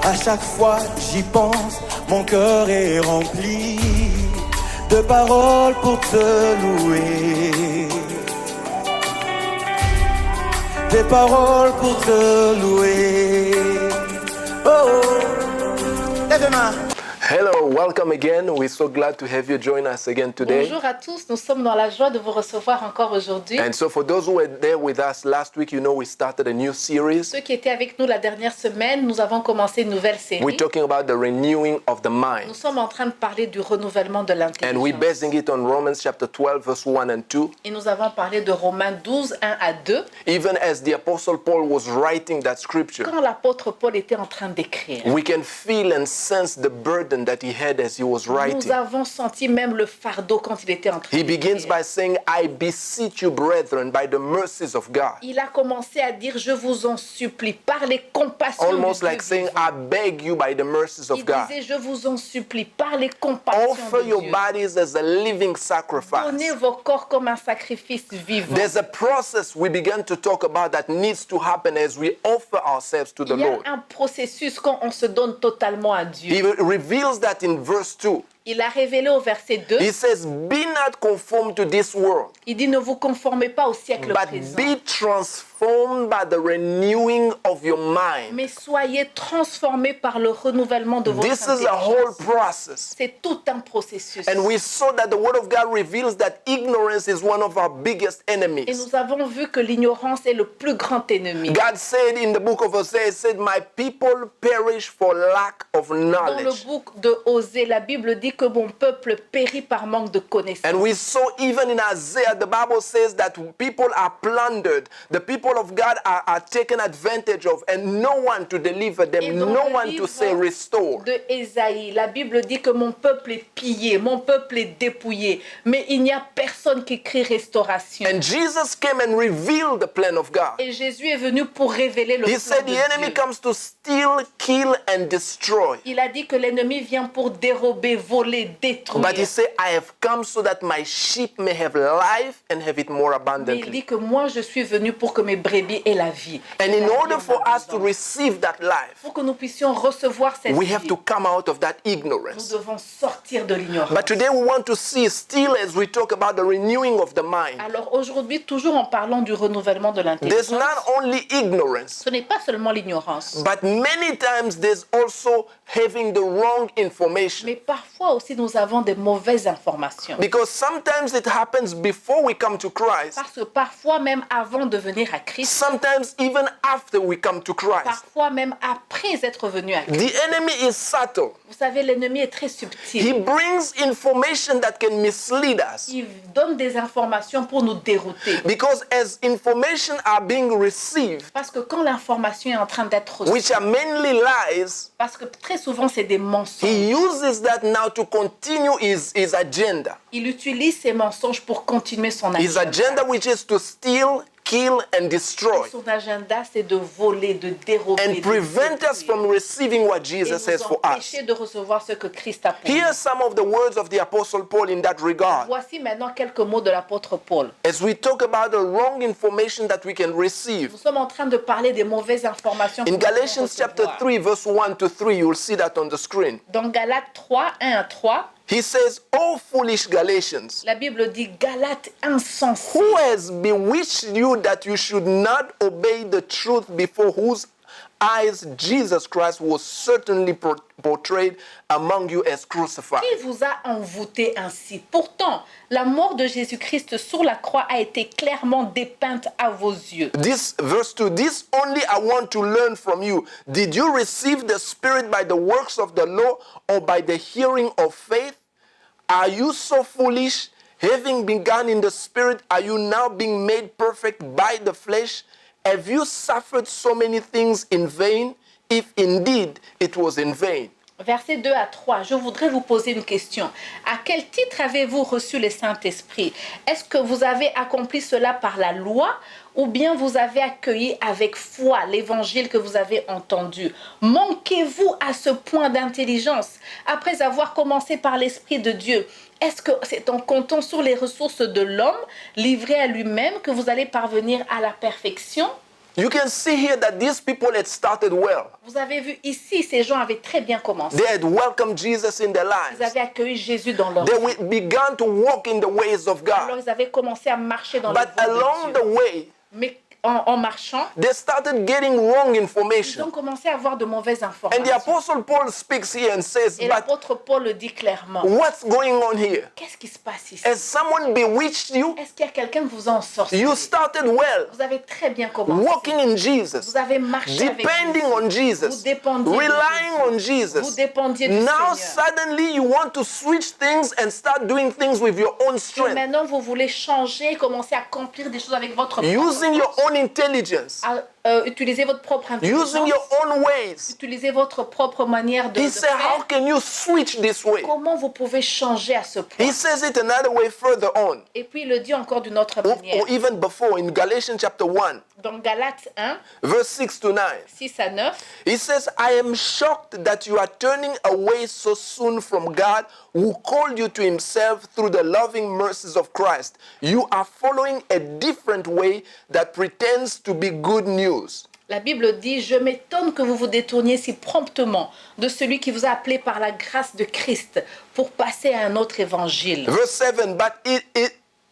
À chaque fois j'y pense, mon cœur est rempli de paroles pour te louer. Des paroles pour te louer. Oh, lève les mains. Hello, welcome again. We're so glad to have you join us again today. Bonjour à tous, nous sommes dans la joie de vous recevoir encore aujourd'hui. And so for those who were there with us last week, you know we started a new series. Ceux qui étaient avec nous la dernière semaine, nous avons commencé une nouvelle série. We're talking about the renewing of the Nous mind. sommes en train de parler du renouvellement de And we're l'intelligence. basing it on Romans chapter 12, verse 1 and 2. Et nous avons parlé de Romains 12, 1 à 2. Even as the Apostle Paul was writing that scripture, Quand l'apôtre Paul était en train d'écrire, we can feel and sense the burden that he had as he was nous writing. avons senti même le fardeau quand il était en train He begins d'écrire. by saying, I beseech you, brethren, by the mercies of God. Il a commencé à dire, je vous en supplie, par les compassions Almost de like Dieu saying, vivant. I beg you by the mercies of Il God. disait, je vous en supplie, par les compassions Offer de your Dieu. bodies as a living sacrifice. Donnez vos corps comme un sacrifice vivant. There's a process we began to talk about that needs to happen as we offer ourselves to the Il y a Lord. un processus quand on se donne totalement à Dieu. He reveals that in verse 2. Il a révélé au verset 2, He says, Be not conformed to this world, il dit ne vous conformez pas au siècle but présent, be transformed by the renewing of your mind. mais soyez transformés par le renouvellement de votre This is a whole intelligence. process. C'est tout un processus. And we saw that the Word of God reveals that ignorance is one of our biggest Et enemies. nous avons vu que l'ignorance est le plus grand ennemi. God said in the book of Hosea, he said, My people perish for lack of Dans le knowledge. bouc de Osée, la Bible dit que mon peuple périt par manque de connaissance. And we saw even in Isaiah, the Bible says that people are plundered. The people of God are taken advantage of, and no one to deliver Et them, dans no le one to livre say restore. de Ésaïe, la Bible dit que mon peuple est pillé, mon peuple est dépouillé, mais il n'y a personne qui crie restauration. And Jesus came and revealed the plan of God. Et Jésus est venu pour révéler le He plan said de the enemy Dieu. comes to steal, kill, and destroy. Il a dit que l'ennemi vient pour dérober, voler, détruire. But he said, I have come so that my sheep may have life and have it more Mais il abundantly. dit que moi je suis venu pour que mes brebis aient la vie. And Et in la vie order en for us to abondance. receive that life, Pour que nous puissions recevoir cette we vie, have to come out of that nous ignorance. devons sortir de l'ignorance. But today we want to see, still as we talk about the renewing of the mind, Alors aujourd'hui, toujours en parlant du renouvellement de there's l'intelligence, not only ignorance, ce n'est pas seulement l'ignorance, but many times there's also having the wrong information. mais parfois aussi nous avons des mauvaises informations. Because sometimes it happens before we come to Christ, Parce que parfois même avant de venir à Christ, sometimes even after we come to Christ. parfois même après être venu à Christ. The enemy is subtle. Vous savez, l'ennemi est très He subtil. brings information that can mislead us. Il donne des informations pour nous dérouter. Because as information are being received, Parce que quand l'information est en train d'être reçue, which are mainly lies, parce que très souvent c'est des mensonges, he uses that now to continue his agenda. il utilise ces mensonges pour continuer son His agenda, which is to steal, kill, and destroy, Son agenda, c'est de voler, de dérober, and de prevent us détruire, from receiving what et Jesus has nous for us. empêcher de recevoir ce que Christ a pour nous. Here's some of the words of the Apostle Paul in that regard. Voici maintenant quelques mots de l'apôtre Paul. As we talk about the wrong information that we can receive. Nous sommes en train de parler des mauvaises informations. que In nous pouvons Galatians chapter recevoir. 3, verse 1 to 3, you'll see that on the screen. Dans Galates 3, 1 à 3, He says, O foolish Galatians, la Bible dit Galates insensés. who has bewitched you that you should not obey the truth before whose eyes Jesus Christ was certainly portrayed among you as crucified? Qui vous a envoûté ainsi? Pourtant, la mort de Jésus-Christ sur la croix a été clairement dépeinte à vos yeux. This verse 2, this only I want to learn from you. Did you receive the Spirit by the works of the law or by the hearing of faith? Are you so foolish? Having begun in the Spirit, are you now being made perfect by the flesh? Have you suffered so many things in vain, if indeed it was in vain? Versets 2 à 3, je voudrais vous poser une question. À quel titre avez-vous reçu le Saint-Esprit? Est-ce que vous avez accompli cela par la loi ou bien vous avez accueilli avec foi l'évangile que vous avez entendu? Manquez-vous à ce point d'intelligence après avoir commencé par l'Esprit de Dieu? Est-ce que c'est en comptant sur les ressources de l'homme livré à lui-même que vous allez parvenir à la perfection? You can see here that these people had started well. Vous avez vu ici, ces gens avaient très bien commencé. They had welcomed Jesus in their Ils lives. avaient accueilli Jésus dans leur They vie. began to walk in the ways of Alors God. ils avaient commencé à marcher dans les But voies along de the Dieu. way, Mais en marchant, they started getting wrong ils information. ont commencé à avoir de mauvaises And the informations. Apostle Paul speaks here and says, Et but l'apôtre Paul le dit clairement. what's going on here? Qu'est-ce qui se passe ici? Has someone bewitched you? Est-ce qu'il y a quelqu'un qui vous a ensorcelé? You started well, Vous avez très bien commencé. walking in Jesus, Vous avez marché avec depending Jésus. on Jesus, Vous dépendiez de relying on Jésus. Vous Jesus. dépendiez du Now Seigneur. suddenly you want to switch things and start doing things with your own Et strength, maintenant, vous voulez changer, commencer à accomplir des choses avec votre propre using your force. own intelligence, Utilisez votre propre using intelligence. your own ways. Utilisez votre propre manière de He said, how faire. can you switch this way? Comment vous pouvez changer à ce point? He says it another way further on, Et puis il le dit encore d'une autre or manière. even before in Galatians chapter 1, Dans Galates 1, verse 6 to 9. 6 à 9, He says, I am shocked that you are turning away so soon from God who called you to himself through the loving mercies of Christ. You are following a different way that pretends to be good news. la Bible dit « Je m'étonne que vous vous détourniez si promptement de celui qui vous a appelé par la grâce de Christ pour passer à un autre évangile. » Verse 7, but it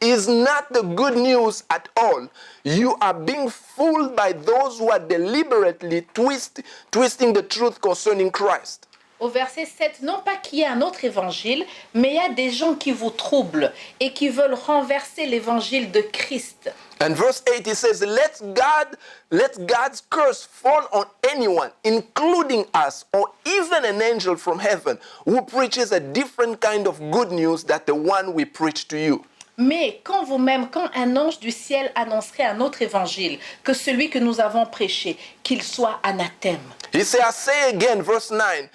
is not the good news at all. You are being fooled by those who are deliberately twisting the truth concerning Christ. Au verset 7, non pas qu'il y ait un autre évangile, mais il y a des gens qui vous troublent et qui veulent renverser l'évangile de Christ. And verse 8 he says, let God's curse fall on anyone, including us, or even an angel from heaven, who preaches a different kind of good news than the one we preach to you. Mais quand vous-même, quand un ange du ciel annoncerait un autre évangile que celui que nous avons prêché, qu'il soit anathème. He says, I say again, verse 9,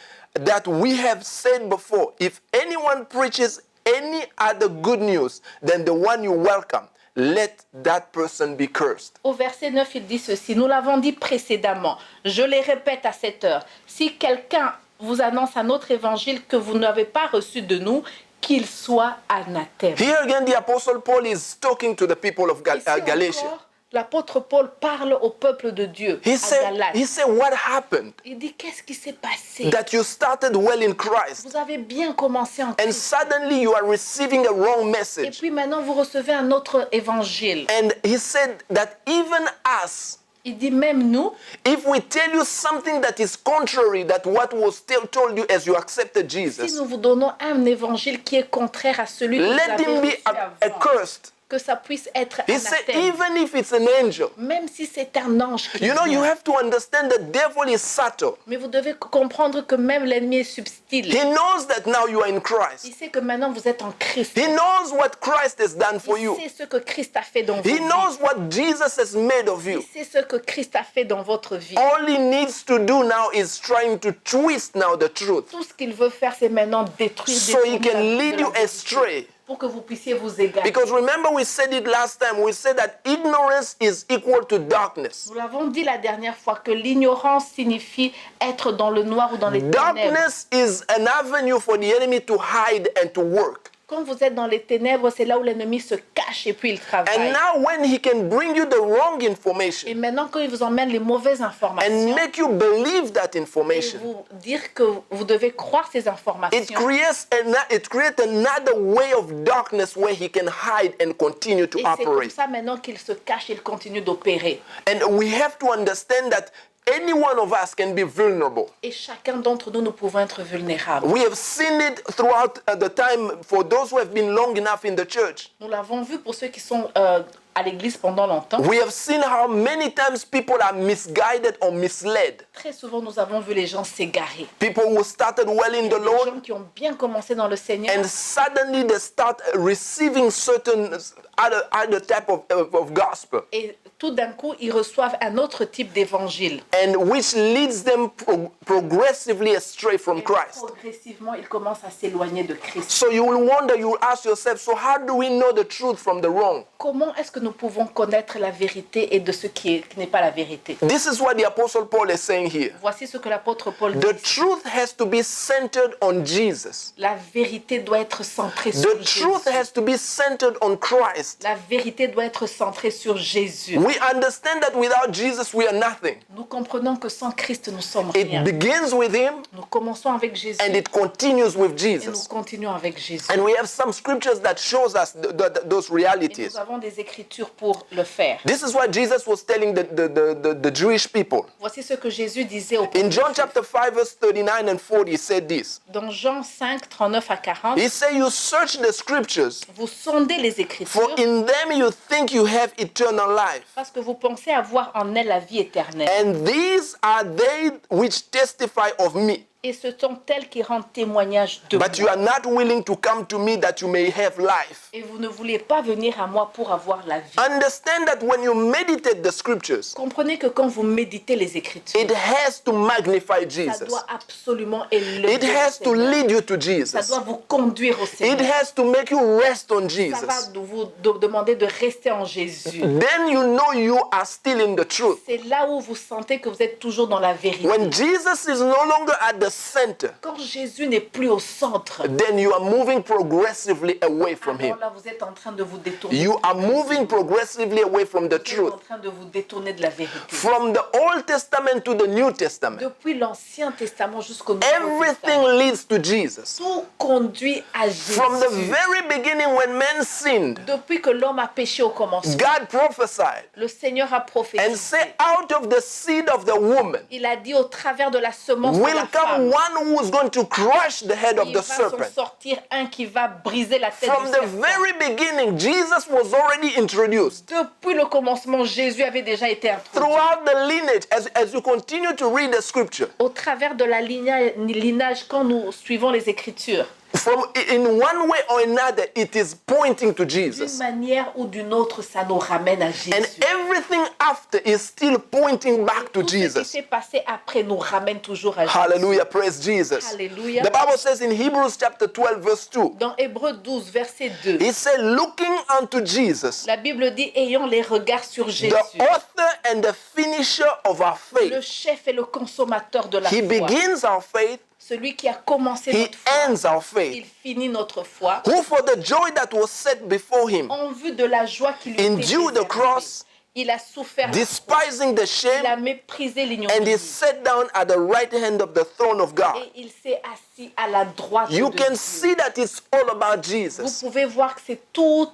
that we have said before, if anyone preaches any other good news than the one you welcome, let that person be cursed. Au verset 9, il dit ceci, nous l'avons dit précédemment, je les répète à cette heure, si quelqu'un vous annonce un autre évangile que vous n'avez pas reçu de nous, qu'il soit anathème. Here again, the Apostle Paul is talking to the people of Ici Galatia. encore, l'apôtre Paul parle au peuple de Dieu, He à said, Galate. what happened? Il dit, qu'est-ce qui s'est passé? That you started well in Christ, Vous avez bien commencé en and Christ. suddenly you are receiving a wrong Et message. puis maintenant, vous recevez un autre évangile. And he said that even us, Il dit, même nous, if we tell you something that is contrary that what was told you as you accepted si Jesus, nous vous donnons un évangile qui est contraire à celui que vous let avez him be reçu avant, accursed. que ça puisse être He said, anathème, even if it's an angel. même si c'est un ange qui You know, you vient. have to understand the devil is subtle. Mais vous devez comprendre que même l'ennemi est subtil. He knows that now you are in Il Christ. sait que maintenant vous êtes en Christ. He knows what Christ has done for Il you. sait ce que Christ a fait dans votre He vie. knows what Jesus has made of Il you. sait ce que Christ a fait dans votre vie. All he needs to do now is trying to twist now the truth Tout ce qu'il veut faire, c'est maintenant détruire, so he détourner can la- lead de la you vérité, astray. pour que vous puissiez vous égarer. Because remember, we said it last time. We said that ignorance is equal to darkness. Nous l'avons dit la dernière fois que l'ignorance signifie être dans le noir ou dans les ténèbres. Darkness is an avenue for the enemy to hide and to work. Quand vous êtes dans les ténèbres, c'est là où l'ennemi se cache et puis il And travaille. now, when he can bring you the wrong Et information maintenant, quand il vous emmène les mauvaises and informations, make you believe that et information, vous dire que vous devez croire ces it informations, creates another way of darkness where he can hide and continue to et c'est comme operate. ça maintenant qu'il se cache et il continue d'opérer. And we have to understand that any one of us can be vulnerable. Et chacun d'entre nous, nous pouvons être vulnérables. We have seen it throughout the time for those who have been long enough in the church. Nous l'avons vu pour ceux qui sont à l'église pendant longtemps. We have seen how many times people are misguided or misled. Très souvent, nous avons vu les gens s'égarer. People who started well in the Des Lord gens qui ont bien commencé dans le Seigneur and suddenly they start receiving certain other type of gospel, et tout d'un coup, ils reçoivent un autre type d'évangile. and which leads them progressively astray from Et Christ. progressivement, ils commencent à s'éloigner de Christ. So you will wonder, you will ask yourself, so how do we know the truth from the wrong? Comment est-ce que nous pouvons connaître la vérité et de ce qui n'est pas la vérité? This is what the Apostle Paul is saying here. Voici ce que l'apôtre Paul dit. The truth has to be centered on Jesus. La vérité doit être centrée sur The Jésus. truth has to be centered on Christ. La vérité doit être centrée sur Jésus. We understand that without Jesus we are nothing. Nous comprenons que sans Christ, nous sommes It rien. begins with him Nous commençons avec Jésus and it continues with et nous Jesus. continuons avec Jésus. And we have some scriptures that shows us those Et realities. nous avons des écritures pour le faire. This is what Jesus was telling the Jewish people. Voici ce que Jésus disait au In John peuple. chapter 5 verse 39 and 40 he said this. Dans Jean 5, 39 à 40, He said you search the scriptures vous sondez les for écritures in them you think you have eternal life. parce que vous pensez avoir en elles la vie éternelle. And these are they which testify of me. Et ce sont elles qui rendent témoignage de But you moi. are not willing to come to me that you may have life. Et vous ne voulez pas venir à moi pour avoir la vie. Understand that when you meditate the scriptures, Comprenez que quand vous méditez les écritures, it has to magnify ça Jesus. doit absolument élever It le has to Seigneur. lead you to Ça Jesus. doit vous conduire au It Seigneur. has to make you rest on Ça Jesus. va vous demander de rester en Jésus. Then you know you are still in the truth. C'est là où vous sentez que vous êtes toujours dans la vérité. When Jesus is no longer at the center, Quand Jésus n'est plus au centre, then you are moving progressively away from him. alors là vous êtes en train de vous détourner. You are moving progressively away from the Vous êtes en truth. train de vous détourner de la vérité. From the Old Testament to the New Testament, Depuis l'Ancien Testament jusqu'au Nouveau everything Testament, leads to Jesus. tout conduit à Jésus. From the very beginning, when man sinned, Depuis que l'homme a péché au commencement, God prophesied le Seigneur a and prophétisé. said, out of the seed of the woman Il a dit au travers de la semence de will la come femme, one who is going to crush the head of il the va s'en serpent. sortir un qui va briser la tête From du the serpent. very beginning, Jesus was already introduced. Depuis le commencement, Jésus avait déjà été introduit. Throughout the lineage, as you continue to read the scripture, Au travers de la lignage, quand nous suivons les Écritures, in one way or another, it is pointing to d'une Jesus. manière ou d'une autre, ça nous ramène à Jésus. And everything after is still pointing back to Tout ce qui Jesus. s'est passé après nous ramène toujours à Jésus. Hallelujah, praise Jesus. Hallelujah. The Bible says in Hebrews chapter 12 verse 2, Dans Hébreux 12, verset 2, it said, looking unto Jesus, la Bible dit, ayant les regards sur Jésus, the author and the finisher of our le faith. chef et le consommateur de la He foi. begins our faith, Celui qui a commencé he notre foi, ends our il faith. finit notre foi. Who for the joy that was set before him, En vue de la joie qui lui était endured the réservée, cross, il a souffert la croix. despising the Il a shame, méprisé and l'ignominie. is set down at the right hand of the throne of God. Et il s'est assis à la droite You de can Dieu. see that it's all about Vous Jesus. pouvez voir que c'est tout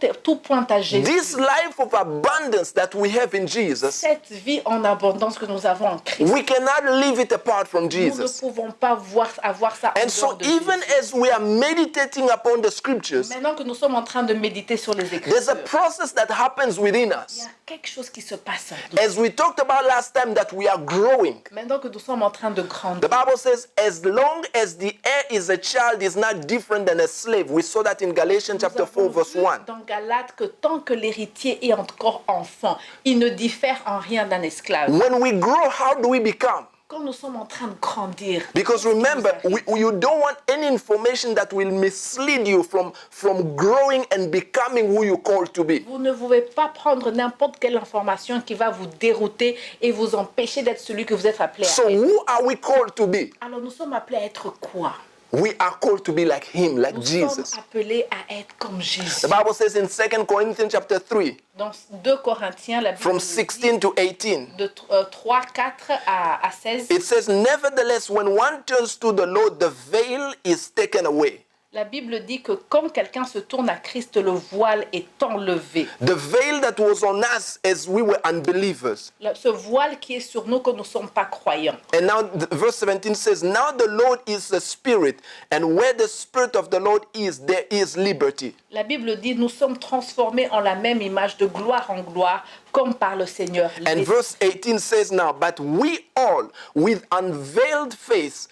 pointe à Jésus. This life of abundance that we have in Jesus, Cette vie en abondance que nous avons en Christ, we cannot live it apart from nous Jesus. ne pouvons pas avoir ça en And dehors so de even Jésus. as we are meditating upon the scriptures, Maintenant que nous sommes en train de méditer sur les there's a Écritures, process that happens within il y us. a quelque chose qui se passe en nous. As we talked about last time, that we are growing. Maintenant que nous sommes en train de The grandir, Bible says, as long as the heir is a child, is not different than a slave. We saw that in Galatians chapter nous 4, avons verse vu 1. dans Galates que tant que l'héritier est encore enfant, il ne diffère en rien d'un esclave. When we grow, how do we become? Quand nous sommes en train de grandir, Because qu'est-ce qui nous remember, arrive? you don't want any information that will mislead you from growing and becoming who you're called to be. Vous ne pouvez pas prendre n'importe quelle information qui va vous dérouter et vous empêcher d'être celui que vous êtes appelé à So être. who are we called to be? Alors nous sommes appelés à être quoi? We are called to be like him, like Nous Jesus. sommes appelés à être comme Jésus. The Bible says in 2 Corinthians chapter 3, Dans 2 Corinthiens, la Bible from nous dit 16 to 18, de 3, 4 à 16, it says, nevertheless, when one turns to the Lord, the veil is taken away. la Bible dit que quand quelqu'un se tourne à Christ, le voile est enlevé. The veil that was on us as we were unbelievers. Ce voile qui est sur nous, que nous ne sommes pas croyants. And now verse 17 says, now the Lord is the Spirit, and where the Spirit of the Lord is, there is liberty. La Bible dit, nous sommes transformés en la même image de gloire en gloire, comme par le Seigneur. And verse 18 says now, but we all, with unveiled face,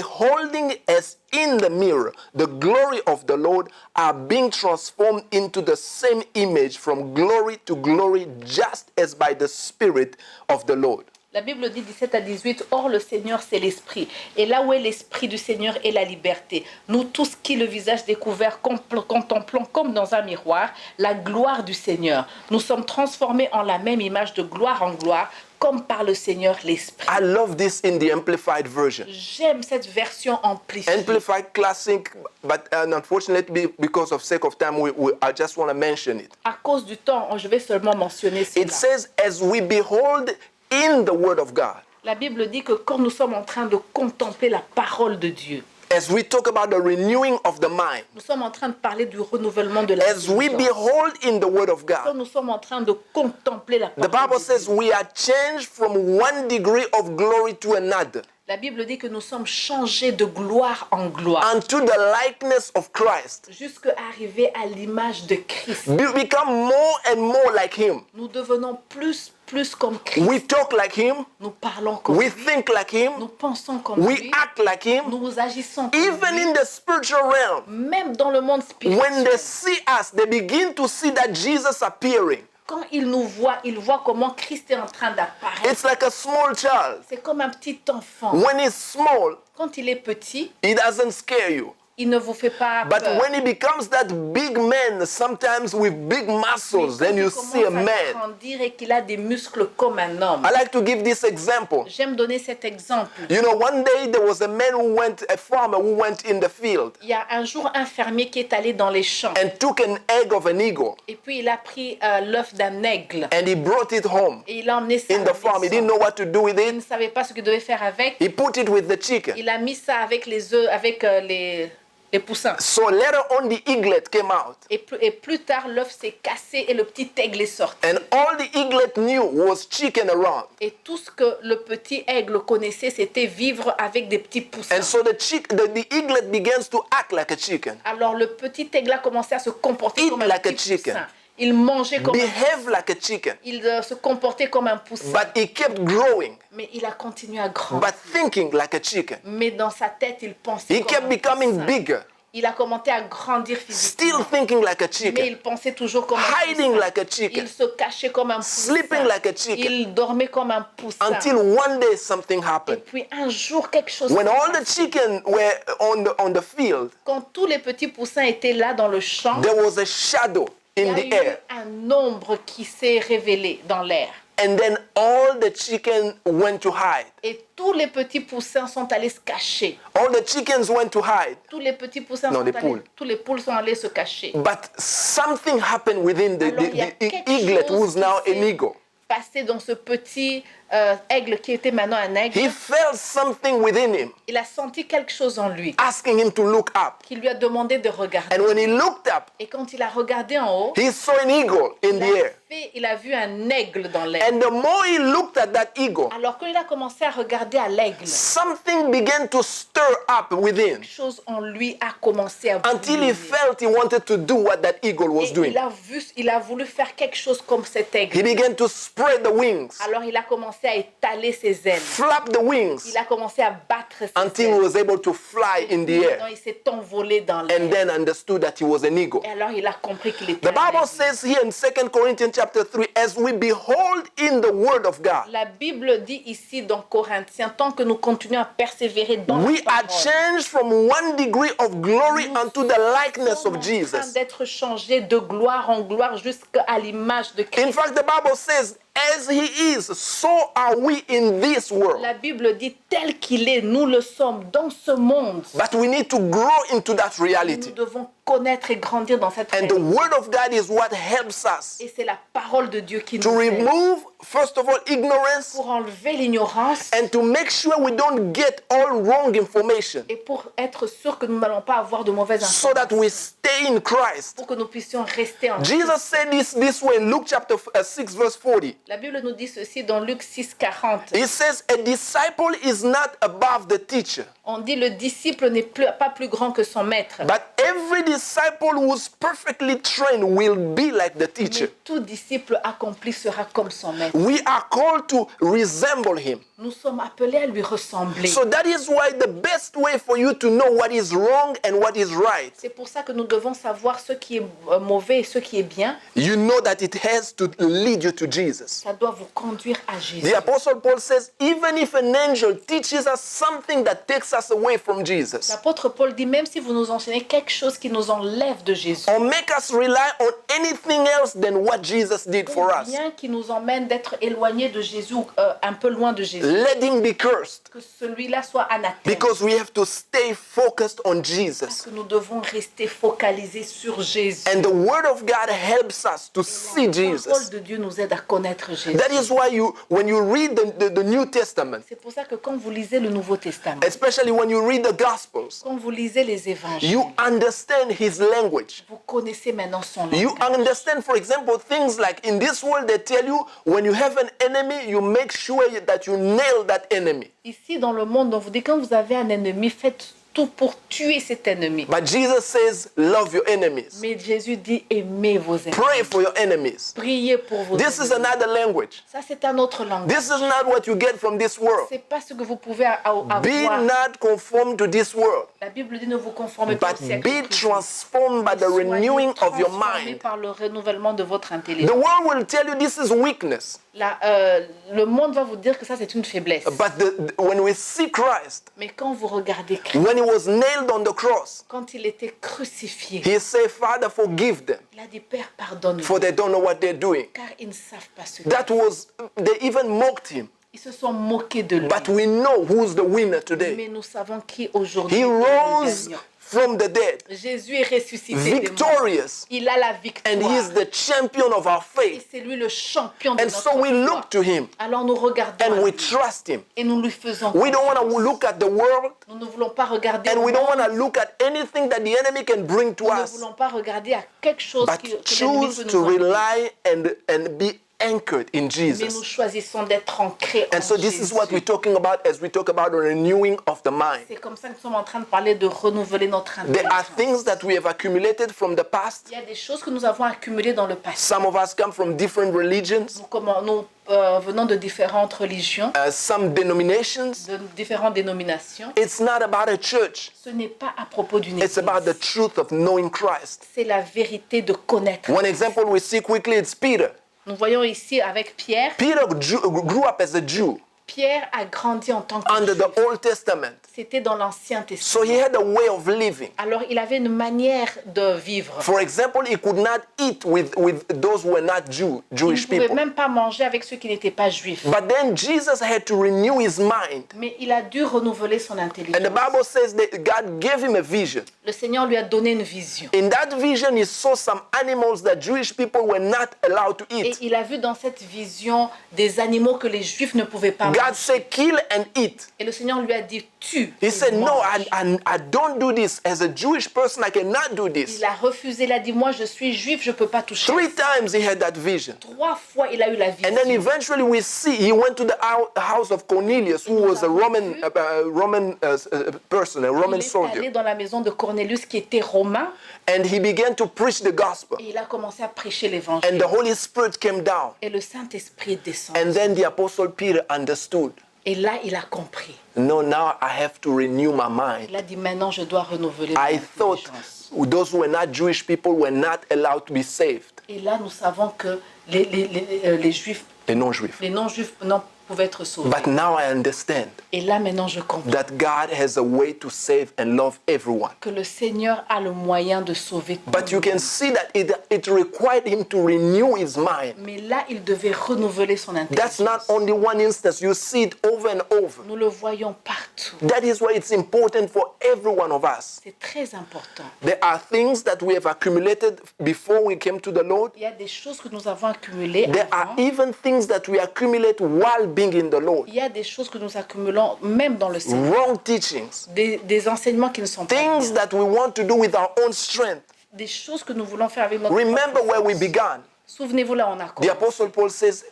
beholding as in the mirror the glory of the Lord, are being transformed into the same image from glory to glory, just as by the Spirit of the Lord. La Bible dit 17 à 18, « Or le Seigneur c'est l'Esprit, et là où est l'Esprit du Seigneur est la liberté. Nous tous qui le visage découvert contemplons comme dans un miroir la gloire du Seigneur. Nous sommes transformés en la même image de gloire en gloire, comme par le Seigneur l'Esprit. » I love this in the Amplified version. J'aime cette version amplifiée. Amplified Classic, but unfortunately, because of sake of time, I just want to mention it. À cause du temps, je vais seulement mentionner cela. It says, as we behold in the Word of God, La Bible dit que quand nous sommes en train de contempler la parole de Dieu, as we talk about the renewing of the mind, nous sommes en train de parler du renouvellement de as we l'intelligence. behold in the Word of Quand God, nous sommes en train de contempler la the parole Bible de says Dieu, we are changed from one degree of glory to another, la Bible dit que nous sommes changés de gloire en gloire, unto the likeness of Christ. jusqu'à arriver à l'image de Christ. Become more and more like Him. Nous devenons plus comme Christ. We talk like Him. Nous parlons comme We lui. think like Him. Nous pensons comme We lui. act like Him. Nous agissons comme Even lui. in the spiritual realm, Même dans le monde when spirituel. they see us, they begin to see that Jesus appearing. Quand ils nous voient, ils voient comment Christ est en train d'apparaître. It's like a small child. C'est comme un petit enfant. When he's small, Quand il est petit, he doesn't scare you. il ne vous fait pas But peur. when he becomes that big man, sometimes with big muscles, Mais quand then you il see a commence à man. grandir et qu'il a des muscles comme un homme. I like to give this example. J'aime donner cet exemple. You know, one day there was a farmer who went in the field Il y a un jour un fermier qui est allé dans les champs and took an egg of an eagle et puis il a pris l'œuf d'un aigle and he brought it home et il a emmené ça in à the la farm. He maison. didn't know what to do with Il ne it. savait pas ce qu'il devait faire avec. He put it with the chicken. Il a mis ça avec les œufs, avec les poussins. So later on, the eaglet came out. Et plus tard, l'œuf s'est cassé et le petit aigle est sorti. And all the eaglet knew was chicken around. Et tout ce que le petit aigle connaissait, c'était vivre avec des petits poussins. And so the eaglet begins to act like a chicken, Alors le petit aigle a commencé à se comporter Eat comme un like a petit chicken. poussin. Il mangeait comme un behave like a chicken. Il se comportait comme un poussin. But he kept growing, Mais il a continué à grandir. but thinking like a chicken. Mais dans sa tête, il pensait He comme kept un becoming poussin. bigger, Il a commencé à grandir still physiquement. thinking like a Mais chicken, il pensait toujours comme un hiding poussin. like a chicken, Il se cachait comme un poussin. sleeping like a chicken, Il dormait comme un poussin. until one day something Et happened. puis un jour, quelque chose When s'est all the passé. chicken were on the field, Quand tous les petits poussins étaient là dans le champ, there was a shadow il y in a the eu air. un ombre qui s'est révélé dans l'air. And then all the chicken went to hide. Et tous les petits poussins sont allés se cacher. All the chickens went to hide. Tous les petits poussins Non, sont les allés, poules. tous les poules sont allés se cacher. But something happened within Alors, il y a the quelque eaglet, chose who's now qui an s'est eagle. passé dans ce petit aigle qui était maintenant un aigle. He felt something within him, Il a senti quelque chose en lui asking him to look up. qui lui a demandé de regarder. And when he looked up, Et quand il a regardé en haut, he saw an eagle in the air. il a vu un aigle dans l'air. And the more he looked at that eagle, Alors quand il a commencé à regarder à l'aigle, something began to stir up within quelque chose en lui a commencé à until he bouillonner. felt he wanted to do what that eagle was Et doing. il a voulu faire quelque chose comme cet He aigle. began to spread the wings, Alors il a commencé à étaler ses ailes. flap the wings, Il a commencé à battre ses until he ailes. was able to fly in the Maintenant, air, il s'est envolé dans and l'air. then understood that he was an eagle. Et alors il a compris qu'il était The un Bible aigle. says here in 2 Corinthians chapter 3, as we behold in the word of God, La Bible dit ici dans Corinthiens, tant que nous continuons à persévérer dans we la are parole, changed from one degree of glory nous unto the likeness sommes of en train Jesus. d'être changés de gloire en gloire jusqu'à l'image de In Christ. fact, the Bible says, as he is, so are we in this world. La Bible dit tel qu'il est, nous le sommes dans ce monde. But we need to grow into that Nous reality. devons connaître et grandir dans cette And the réalité. word of God is what helps us Et c'est la parole de Dieu qui to nous aide remove, first of all, ignorance pour enlever l'ignorance and to make sure we don't get all wrong information et pour être sûr que nous n'allons pas avoir de mauvaises so informations, that we stay in Christ. pour que nous puissions rester en Christ. Jesus said this way in Luke chapter 6 verse 40. La Bible nous dit ceci dans Luc 6, 40. He says, a disciple is not above the teacher, On dit le disciple n'est pas plus grand que son maître, but every disciple who's perfectly trained will be like the teacher. Mais tout disciple accompli sera comme son maître. We are called to resemble him. Nous sommes appelés à lui ressembler. So that is why the best way for you to know what is wrong and what is right, C'est pour ça que nous devons savoir ce qui est mauvais et ce qui est bien. you know that it has to lead you to Jesus. Ça doit vous conduire à Jésus. The Apostle Paul says, even if an angel teaches us something that takes us away from Jesus, L'apôtre Paul dit, même si vous nous enseignez quelque chose qui nous enlève de Jésus, or make us rely on anything else than what Jesus did for ou us, bien qui nous emmène d'être éloignés de Jésus, ou un peu loin de Jésus, let him be cursed, que celui-là soit anathème. because we have to stay focused on Parce Jesus. que nous devons rester focalisés sur Jésus. And the Word of God helps us to see La parole Jesus. de Dieu nous aide à connaître Jésus. That is why when you read the New Testament, C'est pour ça que quand vous lisez le Nouveau Testament, especially when you read the Gospels, quand vous lisez les évangiles, you understand his language. vous connaissez maintenant son You langage. understand, for example, things like in this world they tell you when you have an enemy, you make sure that you nail that enemy. Ici, dans le monde, on vous dit quand vous avez un ennemi, faites tout pour tuer cet ennemi. But Jesus says, love your enemies. Mais Jésus dit aimez vos ennemis. Pray for your enemies. Priez pour vos This is ennemis. another language. Ça, c'est un autre langage. This is not what you get from this world. C'est pas ce que vous pouvez avoir. Be not conformed to this world, La Bible dit ne vous conformez pas but au siècle be présent. transformed by the Soyez renewing of your transformés mind. par le renouvellement de votre The intelligence. world will tell you this is weakness. Le monde va vous dire que ça, c'est une faiblesse. But when we see Christ, Mais quand vous regardez Christ, when he was nailed on the cross, quand il était crucifié, he said, Father, forgive them, il a dit Père, pardonne-moi, for they don't know what they're doing. car ils ne savent pas ce qu'ils That was, they even mocked him. Ils se sont moqués de lui. But we know who's the winner today. Mais nous savons qui aujourd'hui He est le rose gagnant. from the dead, Jésus est ressuscité des morts. victorious, Il a la victoire. and he is the champion of our Et faith. c'est lui le champion de And notre so we foi. look to him Alors nous regardons and à we lui trust him. et nous lui faisons We don't want to confiance. look at the world, Nous ne voulons pas regarder and au we don't monde. want to look at anything that the enemy can bring to Nous ne us, voulons pas regarder à quelque chose que but l'ennemi choose peut to nous emmener. rely and be anchored in Mais nous Jesus. choisissons d'être ancrés en And so this is Jésus. what we're talking about as we talk about the renewing of the mind. C'est comme ça que nous sommes en train de parler de renouveler notre There are intelligence. things that we have accumulated from the past. Il y a des choses que nous avons accumulées dans le passé. Some of us come from different religions, Nous venons de différentes religions, some denominations. de différentes dénominations. It's not about a church. Ce n'est pas à propos d'une It's église. about the truth of knowing Christ. C'est la vérité de connaître. One example we see quickly, it's Peter. Nous voyons ici avec Pierre. Peter grew up as a Jew Pierre a grandi en tant que under the juif. Old Testament. C'était dans l'Ancien So he Testament. had a way of living. Alors il avait une manière de vivre. For example, he could not eat with those who were not Il ne Jewish pouvait people. même pas manger avec ceux qui n'étaient pas juifs. But then Jesus had to renew his mind. Mais il a dû renouveler son And intelligence. the Bible says that God gave him a vision. Le Seigneur lui a donné une vision. In that vision, he saw some animals that Jewish people were not allowed to Et eat. il a vu dans cette vision des animaux que les Juifs ne pouvaient pas God manger. said, kill and eat. Et le Seigneur lui a dit, tue. He et said, no, mange. I don't do this. As a Jewish person, I cannot do this. Il a refusé, il a dit, moi je suis juif, je ne peux pas toucher. 3 times he had that vision. 3 fois il a eu la vision. And then eventually we see he went to the house of Cornelius, who was a Roman person, a Roman Il est allé soldier. dans la maison de Cornelius qui était romain And he began to preach the gospel. et il a commencé à prêcher And l'évangile. the Holy Spirit came down. Et le Saint-Esprit descend. And then the Apostle Peter understood. Et là, il a compris. No, now I have to renew my mind. Il a dit, maintenant je dois renouveler mon I thought intelligence. those who were not Jewish people were not allowed to be saved. Et là, nous savons que les Juifs, The non-Jewish. les non-Juifs non, pouvaient être sauvés. But now I understand Et là, maintenant, je comprends that God has a way to save and love everyone. que le Seigneur a le moyen de sauver tout But le you monde. can see that it required him to renew his mind. Mais là, il devait renouveler son That's not intelligence. only one instance, you see it over and over. Nous le voyons partout. That is why it's important for every one of us. C'est très important. There are things that we have accumulated before we came to the Lord. Il y a des choses que nous avons accumulées There are avant. even things that we accumulate while being in the Lord. Il y a des choses que nous accumulons même dans le Seigneur. Wrong teachings, Des enseignements qui ne sont pas things bien. that we want to do with our own strength. Des choses que nous voulons faire avec notre Remember propre where we force. began. Souvenez-vous là, on a The commencé. Apostle Paul says,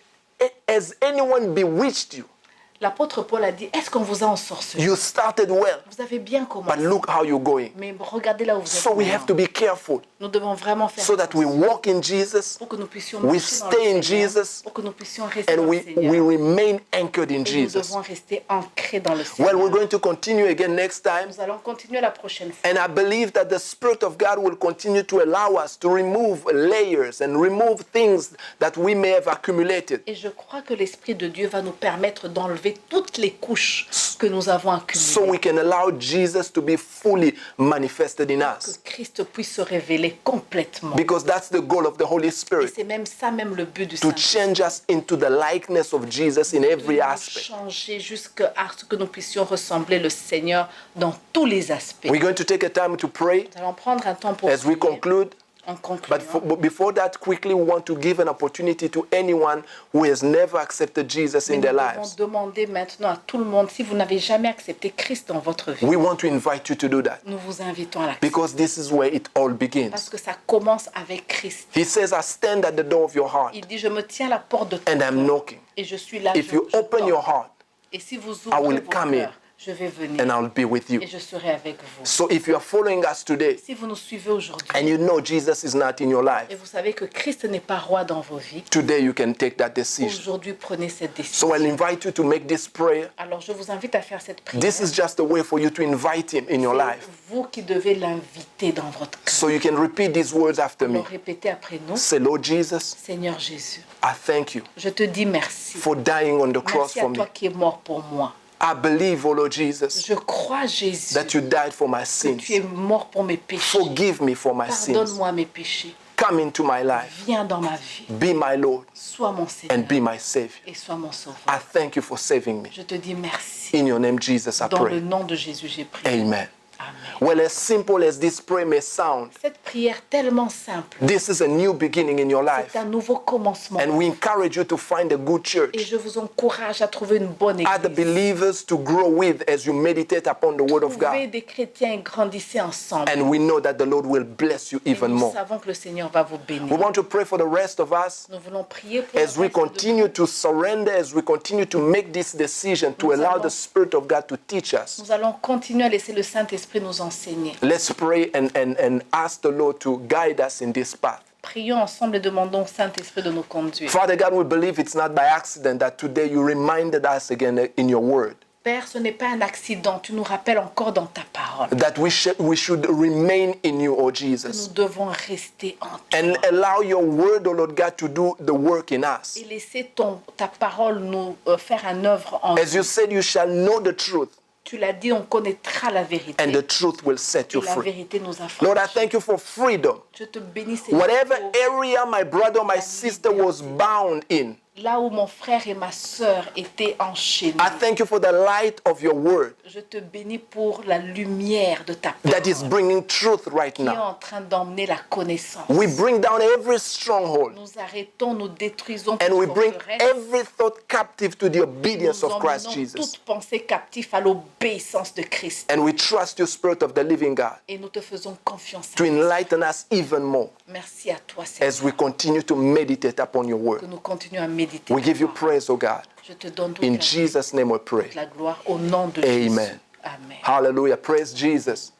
has anyone bewitched you? L'apôtre Paul a dit, est-ce qu'on vous a ensorcelé? You started well, Vous avez bien but commencé, look how you're going. mais regardez là où vous êtes So we have to maintenant. be careful Nous devons vraiment faire so that we attention walk in Jesus pour que nous puissions we marcher dans stay in le Seigneur, Jesus, pour que nous puissions rester and dans le we Seigneur. remain anchored in Et nous Jesus. devons rester ancrés dans le Well, Seigneur. we're going to continue again next time. Nous allons continuer la prochaine fois. And I believe that the Spirit of God will continue to allow us to remove layers and remove things that we may have accumulated. Et je crois que l'Esprit de Dieu va nous permettre d'enlever toutes les couches que nous avons So we accumulées. can allow Jesus to be fully manifested in Que us. Christ puisse se révéler complètement. Because that's the goal of the Holy Et Spirit, c'est même ça, même le but du to Saint-Esprit. change us into the likeness of Jesus in every Nous aspect. changer jusqu'à ce que nous puissions ressembler le Seigneur dans tous les aspects. We're going to take a time to pray Nous allons prendre un temps pour as we prier conclude. en concluant. But before that, quickly, we want to give an opportunity to anyone who has never accepted Jesus Mais in nous their devons lives. demander maintenant à tout le monde, si vous n'avez jamais accepté Christ dans votre vie, We want to invite you to do that nous vous invitons à l'accepter. because this is where it all Parce begins. que ça commence avec Christ. He says, I stand at the door of your heart Il dit, je me tiens à la porte de ton and I'm cœur knocking. et je suis là. If you open your heart, Et si vous I will ouvrez vos come in cœurs, je vais venir and I'll be with you. et je serai avec vous. So if you are following us today Si vous nous suivez aujourd'hui and you know Jesus is not in your et life, vous savez que Christ n'est pas roi dans vos vies, today you can take that decision. aujourd'hui prenez cette So décision. I'll invite you to make this prayer. Alors je vous invite à faire cette prière. This is just a way for you to invite him in your life. C'est vous qui devez l'inviter dans votre cœur. So you can repeat these words after me. Alors répétez après nous. Say, Lord Jesus, Seigneur Jésus, I thank you je te dis merci. for dying on the cross Merci à for me. toi qui es mort pour moi. I believe, oh Lord Jesus, Je crois, Jésus, that you died for my que tu es sins. mort pour mes péchés. Forgive me for my sins. Pardonne-moi mes péchés. Come into my life. Viens dans ma vie. Be my Lord Sois mon and Seigneur be my Savior. et sois mon sauveur. I thank you for saving me. Je te dis merci. In your name, Jesus, I Dans le pray. nom de Jésus, j'ai prié. Amen. Amen. Well, as simple as this prayer may sound, Cette prière tellement simple, this is a new beginning in your life. c'est un nouveau commencement. And we encourage you to find a good Et church. je vous encourage à trouver une bonne Other église. believers to grow with as you meditate upon the Word of Trouvez God. des chrétiens et grandissez ensemble. And we know that the Lord will bless you Et even nous more. savons que le Seigneur va vous We bénir. want to pray for the rest of us Nous voulons prier pour as le we reste de continue to surrender, as we continue to make this decision to Nous allow allons- the Spirit of God to teach us. Nous allons continuer à laisser le Saint-Esprit nous enseigner. Let's pray and ask the Lord to guide us in this path. Prions ensemble et demandons au Saint-Esprit de nous conduire. Father God, we believe it's not by accident that today you reminded us again in your word Père, ce n'est pas un accident. Tu nous rappelles encore dans ta parole that we should remain in you, oh que Jesus, nous devons rester en and toi. allow your word, oh Lord God, to do the work in us. Et laisser ta parole nous faire un œuvre en As you nous. said, you shall know the truth, Tu l'as dit, on connaîtra la vérité. and the truth will set Et you la free. vérité nous Lord, I affranchit. thank you for freedom. Je te bénis, Seigneur, Whatever pour area my brother or my sister was bound in, là où mon frère et ma sœur étaient enchaînés. I thank you for the light of your word Je te bénis pour la lumière de ta that is parole bringing truth right qui est now. en train d'emmener la connaissance. We bring down every stronghold Nous arrêtons, nous détruisons and we toute bring forteresse. every thought captive to the obedience Nous of Christ emmenons Jesus. toute pensée captive à l'obéissance de Christ. And we trust you, Spirit of the living God, Et nous te faisons confiance. to enlighten us even more Merci à toi, as Seigneur, we continue to meditate upon your que word. nous continuons à méditer. We give you ta parole. praise, oh God. Je te donne toute In la, Jesus' name we pray. toute la gloire au nom de Amen. Jésus. Amen. Hallelujah. Praise Jesus.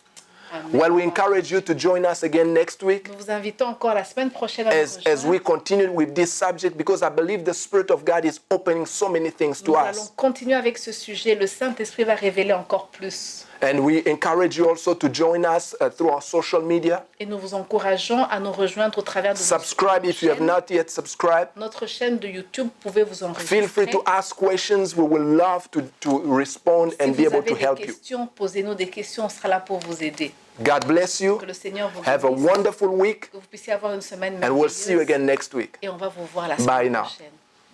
Amen. Well, we encourage you to join us again next week Nous vous invitons encore la semaine prochaine à nous as rejoindre. we continue with this subject because I believe the Spirit of God is opening so many things to Nous allons us. continuer avec ce sujet. Le Saint-Esprit va révéler encore plus. And we encourage you also to join us through our social media. Et nous vous encourageons à nous rejoindre au travers de Subscribe if you have not yet subscribed. notre chaîne de YouTube. Vous pouvez vous Feel free enregistrer. to ask questions. We will love to respond Si and be vous able to avez help des you. questions, posez-nous des questions. On sera là pour vous aider. God bless you. Que le Seigneur vous Have a bénisse. wonderful week, Que vous puissiez avoir une semaine and we'll see you merveilleuse. again next week. Et on va vous voir la Bye semaine now. prochaine.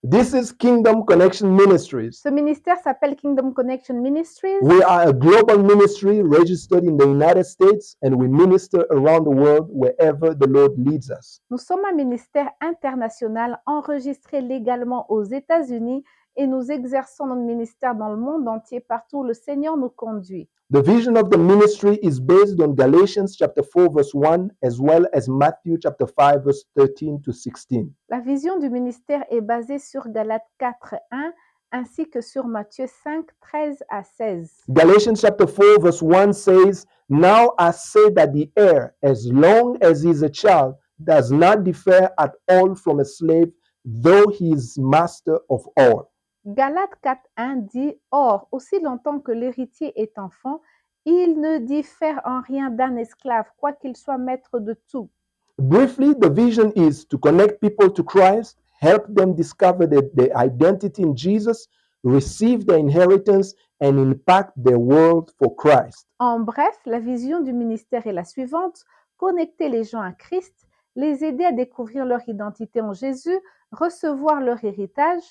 This is Kingdom Connection Ministries. Ce ministère s'appelle Kingdom Connection Ministries. We are a global ministry registered in the United States, and we minister around the world wherever the Lord leads us. Nous sommes un ministère international enregistré légalement aux États-Unis et nous exerçons notre ministère dans le monde entier partout où le Seigneur nous conduit. The vision of the ministry is based on Galatians chapter 4 verse 1 as well as Matthew chapter 5 verse 13 to 16. La vision du ministère est basée sur Galates 4:1 ainsi que sur Matthieu 5, 13 à 16. Galatians chapter 4 verse 1 says, "Now I say that the heir, as long as he is a child, does not differ at all from a slave, though he is master of all." Galates 4.1 dit « Or, aussi longtemps que l'héritier est enfant, il ne diffère en rien d'un esclave, quoiqu'il soit maître de tout. » Briefly, the vision is to connect people to Christ, help them discover their identity in Jesus, receive their inheritance, and impact their world for Christ. En bref, la vision du ministère est la suivante: connecter les gens à Christ, les aider à découvrir leur identité en Jésus, recevoir leur héritage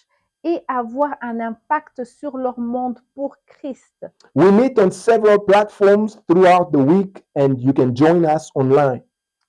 et avoir un impact sur leur monde pour Christ. We meet on several platforms throughout the week, and you can join us online.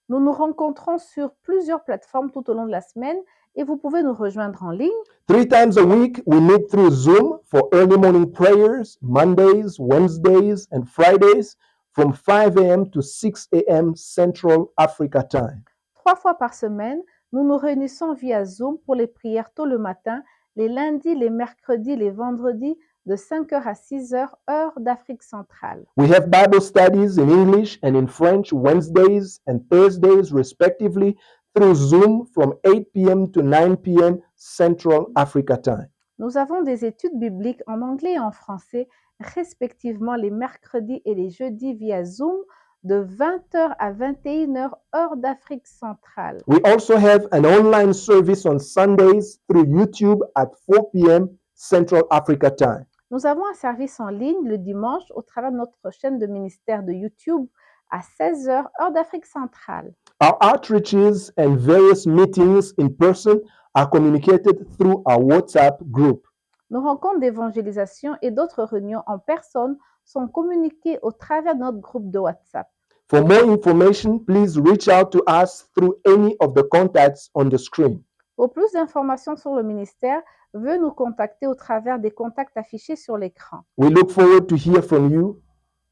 Nous nous rencontrons sur plusieurs plateformes tout au long de la semaine et vous pouvez nous rejoindre en ligne. 3 times a week, we meet through Zoom for early morning prayers, Mondays, Wednesdays, and Fridays from 5 a.m. to 6 a.m. Central Africa time. 3 fois par semaine, nous nous réunissons via Zoom pour les prières tôt le matin, les lundis, les mercredis, les vendredis, de 5h à 6h, heure d'Afrique centrale. We have Bible studies in English and in French Wednesdays and Thursdays, respectively, through Zoom from 8 p.m. to 9 p.m. Central Africa time. Nous avons des études bibliques en anglais et en français, respectivement les mercredis et les jeudis via Zoom, de 20h à 21h, heure d'Afrique centrale. We also have an online service on Sundays through YouTube at 4 p.m. Central Africa time. Nous avons un service en ligne le dimanche au travers de notre chaîne de ministère de YouTube à 16h, heure d'Afrique centrale. Our outreaches and various meetings in person are communicated through our WhatsApp group. Nos rencontres d'évangélisation et d'autres réunions en personne sont communiquées au travers de notre groupe de WhatsApp. For more information, please reach out to us through any of the contacts on the screen. Pour plus d'informations sur le ministère, veuillez nous contacter au travers des contacts affichés sur l'écran. We look forward to hear from you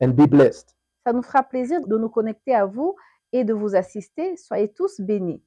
and be blessed. Ça nous fera plaisir de nous connecter à vous et de vous assister. Soyez tous bénis.